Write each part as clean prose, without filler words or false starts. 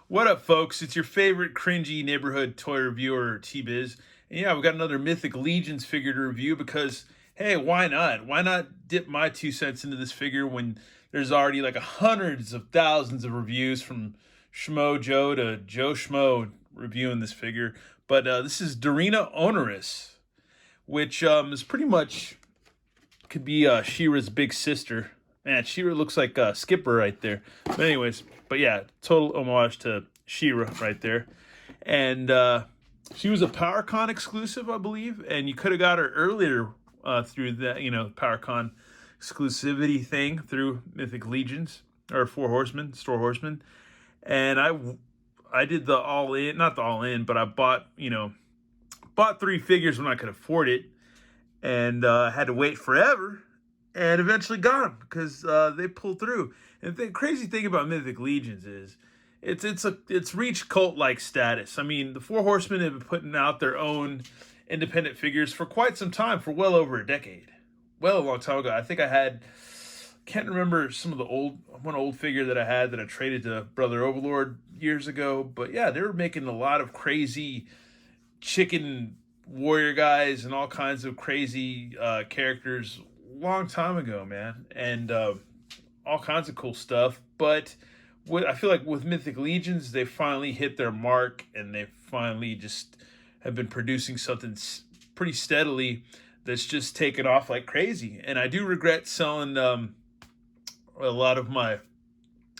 What up, folks? It's your favorite cringy neighborhood toy reviewer, T-Biz. And yeah, we got another Mythic Legions figure to review because, hey, why not? Why not dip my 2 cents into this figure when there's already like hundreds of thousands of reviews from Schmo Joe to Joe Schmo reviewing this figure. But this is Dorina Onoris, which is pretty much could be She-Ra's big sister. Man, She-Ra looks like Skipper right there. But anyways, but yeah, total homage to She-Ra right there. And she was a PowerCon exclusive, I believe, and you could have got her earlier through that, PowerCon exclusivity thing through Mythic Legions or Four Horsemen, Store Horsemen. And I did the all in, not the all in, but I bought 3 figures when I could afford it, and had to wait forever, and eventually got them because they pulled through. And the crazy thing about Mythic Legions is it's reached cult-like status. I mean, the Four Horsemen have been putting out their own independent figures for quite some time, for well over a decade, well a long time ago. I think can't remember some of the one old figure that I had that I traded to Brother Overlord years ago, but yeah, they were making a lot of crazy chicken warrior guys and all kinds of crazy characters long time ago, man, and all kinds of cool stuff. But I feel like with Mythic Legions, they finally hit their mark, and they finally just have been producing something pretty steadily that's just taken off like crazy. And I do regret selling a lot of my.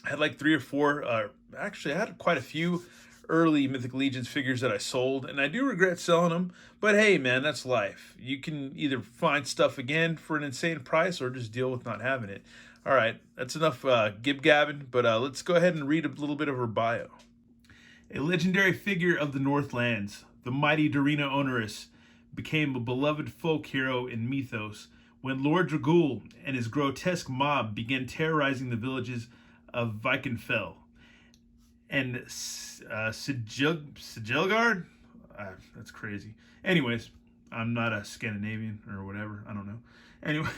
I had like 3 or 4. Actually, I had quite a few early Mythic Legions figures that I sold, and I do regret selling them. But hey, man, that's life. You can either find stuff again for an insane price or just deal with not having it. All right, that's enough gib-gabbing, but let's go ahead and read a little bit of her bio. A legendary figure of the Northlands, the mighty Dorina Onoris became a beloved folk hero in mythos when Lord Dragul and his grotesque mob began terrorizing the villages of Vikenfell and Sigilgard. That's crazy. Anyways, I'm not a Scandinavian or whatever. I don't know. Anyway,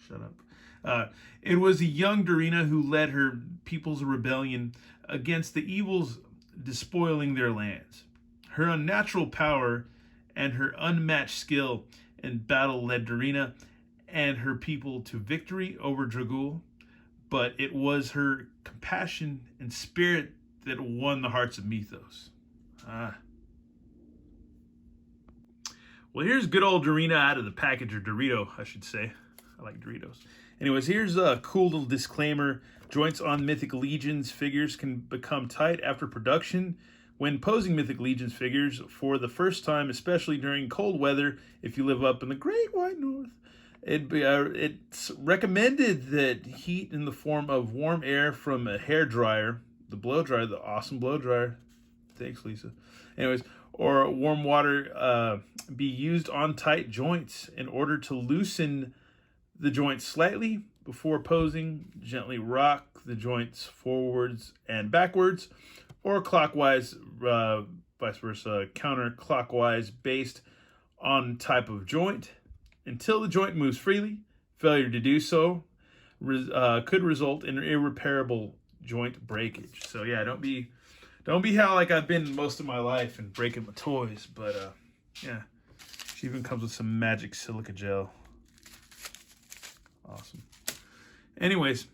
shut up. It was a young Dorina who led her people's rebellion against the evils despoiling their lands. Her unnatural power and her unmatched skill in battle led Dorina and her people to victory over Dragul, but it was her compassion and spirit that won the hearts of mythos. Well, here's good old Dorina out of the package, or Dorito, I should say. I like Doritos. Anyways, here's a cool little disclaimer. Joints on Mythic Legions figures can become tight after production when posing Mythic Legions figures for the first time, especially during cold weather if you live up in the Great White North. It's recommended that heat in the form of warm air from a hair dryer, the blow dryer, the awesome blow dryer. Thanks, Lisa. Anyways, or warm water be used on tight joints in order to loosen the joints slightly before posing. Gently rock the joints forwards and backwards, or clockwise, vice versa, counterclockwise based on type of joint until the joint moves freely. Failure to do so could result in irreparable joint breakage. So yeah, don't be how like I've been most of my life and breaking my toys. But yeah, she even comes with some magic silica gel. Awesome. Anyways,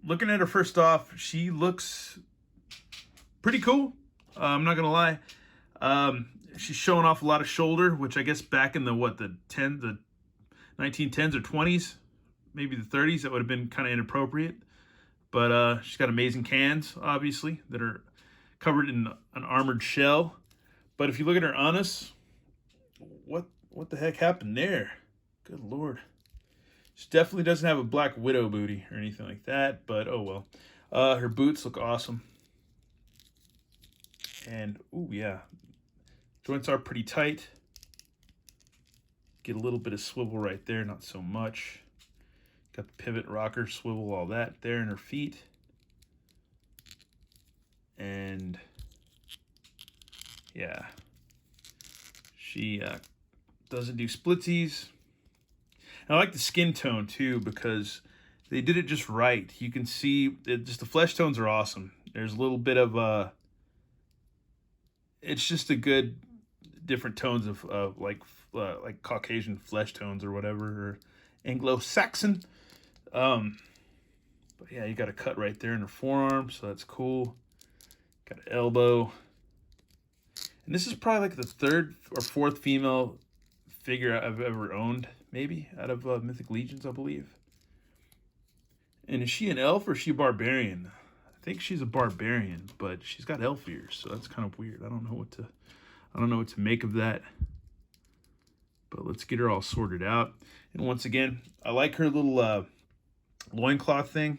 looking at her first off, she looks pretty cool. I'm not gonna lie. She's showing off a lot of shoulder, which I guess back in the 1910s or 20s, maybe the 30s, that would have been kind of inappropriate. But she's got amazing cans, obviously, that are covered in an armored shell. But if you look at her anus, what the heck happened there? Good Lord. She definitely doesn't have a Black Widow booty or anything like that, but oh well. Her boots look awesome. And, ooh, yeah. Joints are pretty tight. Get a little bit of swivel right there, not so much. Got the pivot, rocker, swivel, all that there in her feet. And, yeah. She doesn't do splitsies. And I like the skin tone, too, because they did it just right. You can see, the flesh tones are awesome. There's a little bit of it's just a good different tones of like Caucasian flesh tones or whatever, or Anglo-Saxon. Um, but yeah, you got a cut right there in her forearm, so that's cool. Got an elbow. And this is probably like the third or fourth female figure I've ever owned, maybe, out of Mythic Legions, I believe. And is she an elf or is she a barbarian? I think she's a barbarian, but she's got elf ears, so that's kind of weird. I don't know what to make of that. But let's get her all sorted out. And once again, I like her little loincloth thing.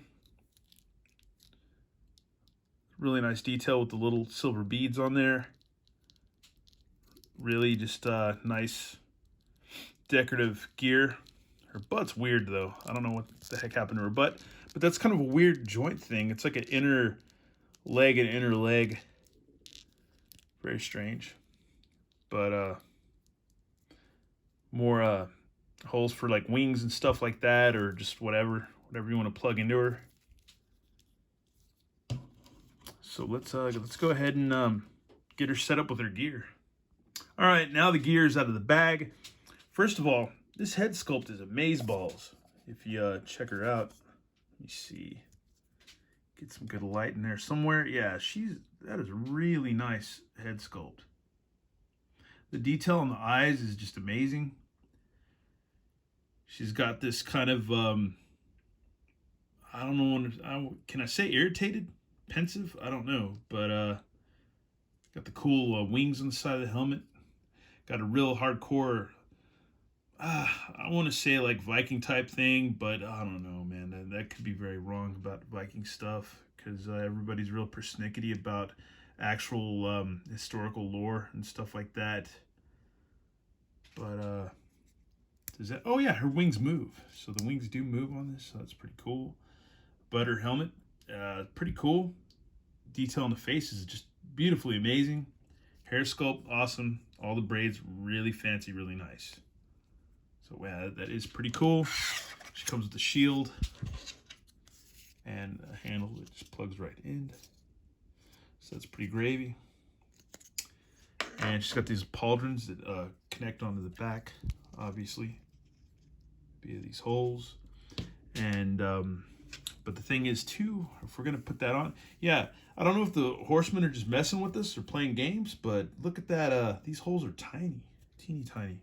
Really nice detail with the little silver beads on there. Really just nice decorative gear. Her butt's weird though. I don't know what the heck happened to her butt, but that's kind of a weird joint thing. It's like an inner leg and inner leg. Very strange. But more holes for like wings and stuff like that, or just whatever you want to plug into her. So let's go ahead and get her set up with her gear. All right, now the gear is out of the bag. First of all, this head sculpt is amazeballs. If you check her out, let me see. Get some good light in there somewhere. Yeah, that is a really nice head sculpt. The detail on the eyes is just amazing. She's got this kind of I don't know, can I say irritated? Pensive? I don't know, but got the cool wings on the side of the helmet. Got a real hardcore, I want to say like Viking type thing, but I don't know, man. That could be very wrong about Viking stuff, because everybody's real persnickety about actual historical lore and stuff like that. But does that? Oh yeah, her wings move. So the wings do move on this, so that's pretty cool. But her helmet, pretty cool. Detail on the face is just beautifully amazing. Hair sculpt, awesome. All the braids, really fancy, really nice. So yeah, that is pretty cool. She comes with a shield and a handle that just plugs right in. So that's pretty gravy. And she's got these pauldrons that connect onto the back, obviously, via these holes. And but the thing is too, if we're gonna put that on, yeah, I don't know if the horsemen are just messing with us or playing games, but look at that, these holes are tiny, teeny tiny.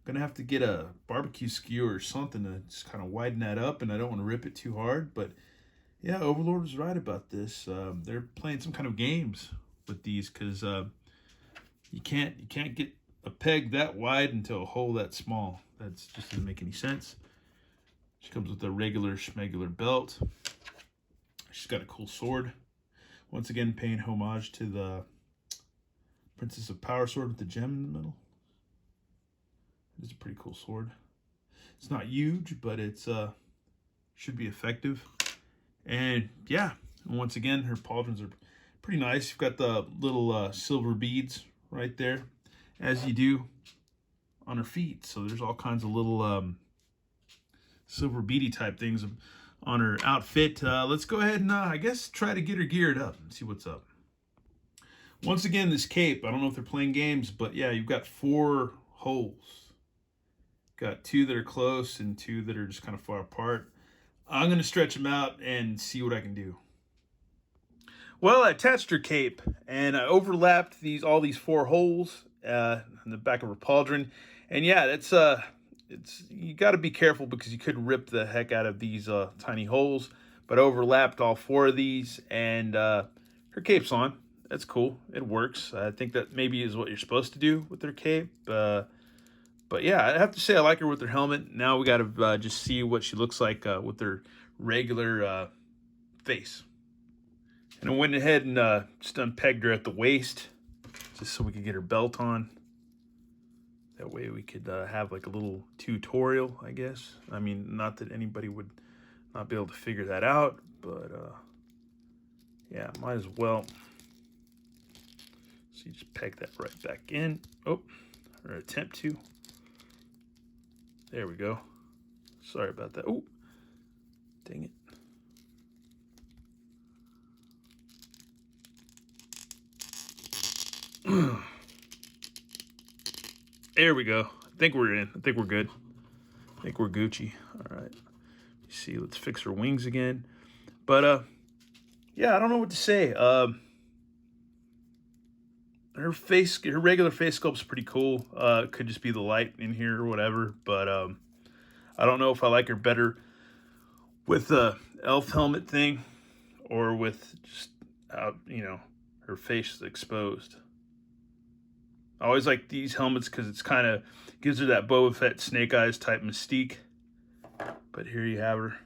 Gonna have to get a barbecue skewer or something to just kind of widen that up, and I don't want to rip it too hard, but yeah, Overlord was right about this. They're playing some kind of games with these, because you can't get a peg that wide into a hole that small. That just doesn't make any sense. She comes with a regular schmegular belt. She's got a cool sword. Once again, paying homage to the Princess of Power sword with the gem in the middle. It's a pretty cool sword. It's not huge, but it's should be effective. And yeah, once again, her pauldrons are pretty nice. You've got the little silver beads right there, as you do on her feet. So there's all kinds of little silver beady type things on her outfit. Let's go ahead and I guess try to get her geared up and see what's up. Once again, this cape, I don't know if they're playing games, but yeah, you've got 4 holes. Got 2 that are close and 2 that are just kind of far apart. I'm going to stretch them out and see what I can do. Well, I attached her cape and I overlapped all these 4 holes in the back of her pauldron. And yeah, that's you got to be careful, because you could rip the heck out of these tiny holes. But I overlapped all 4 of these, and her cape's on. That's cool. It works. I think that maybe is what you're supposed to do with her cape. But yeah, I have to say I like her with her helmet. Now we got to just see what she looks like with her regular face. And I went ahead and just unpegged her at the waist, just so we could get her belt on. That way we could have like a little tutorial, I guess. I mean, not that anybody would not be able to figure that out, but yeah, might as well. So you just peg that right back in. Oh, or attempt to. There we go. Sorry about that. Oh, dang it. There we go. I think we're in. I think we're good. I think we're Gucci. All right. You see, let's fix her wings again. But yeah, I don't know what to say. Her regular face sculpt's pretty cool. It could just be the light in here or whatever. But I don't know if I like her better with the elf helmet thing or with just her face exposed. I always like these helmets because it's kind of gives her that Boba Fett Snake Eyes type mystique. But here you have her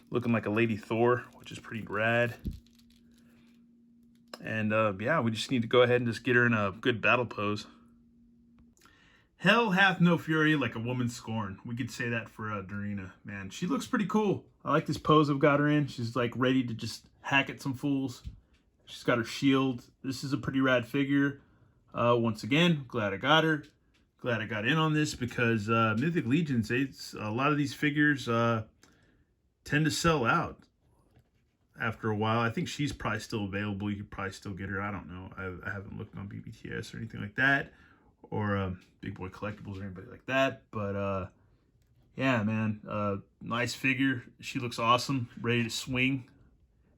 looking like a Lady Thor, which is pretty rad. And yeah, we just need to go ahead and just get her in a good battle pose. Hell hath no fury like a woman scorned. We could say that for Dorina. Man, she looks pretty cool. I like this pose I've got her in. She's like ready to just hack at some fools. She's got her shield. This is a pretty rad figure. Once again, glad I got her. Glad I got in on this because Mythic Legions, a lot of these figures tend to sell out after a while. I think she's probably still available. You could probably still get her. I don't know. I haven't looked on BBTS or anything like that, or Big Boy Collectibles or anybody like that. But yeah, man, nice figure. She looks awesome, ready to swing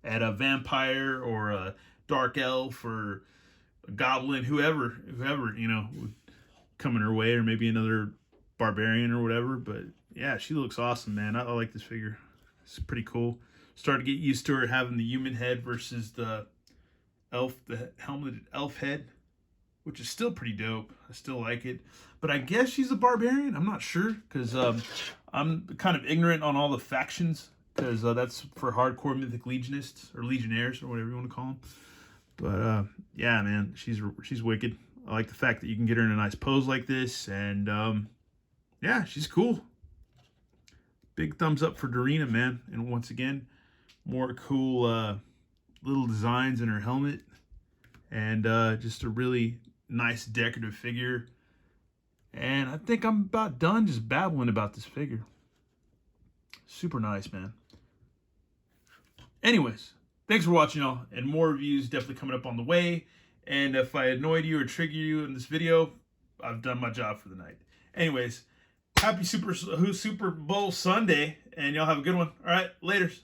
at a vampire or a dark elf or a goblin, whoever would come in her way, or maybe another barbarian or whatever. But yeah, she looks awesome, man. I like this figure. It's pretty cool. Started to get used to her having the human head versus the helmeted elf head, which is still pretty dope. I still like it. But I guess she's a barbarian. I'm not sure because I'm kind of ignorant on all the factions because that's for hardcore Mythic Legionists or Legionnaires or whatever you want to call them. But yeah, man, she's wicked. I like the fact that you can get her in a nice pose like this, and yeah, she's cool. Big thumbs up for Dorina, man. And once again, more cool little designs in her helmet, and just a really nice decorative figure. And I think I'm about done just babbling about this figure. Super nice, man. Anyways, thanks for watching, y'all, and more reviews definitely coming up on the way. And if I annoyed you or triggered you in this video, I've done my job for the night. Anyways, happy Super Bowl Sunday, and y'all have a good one. All right, laters.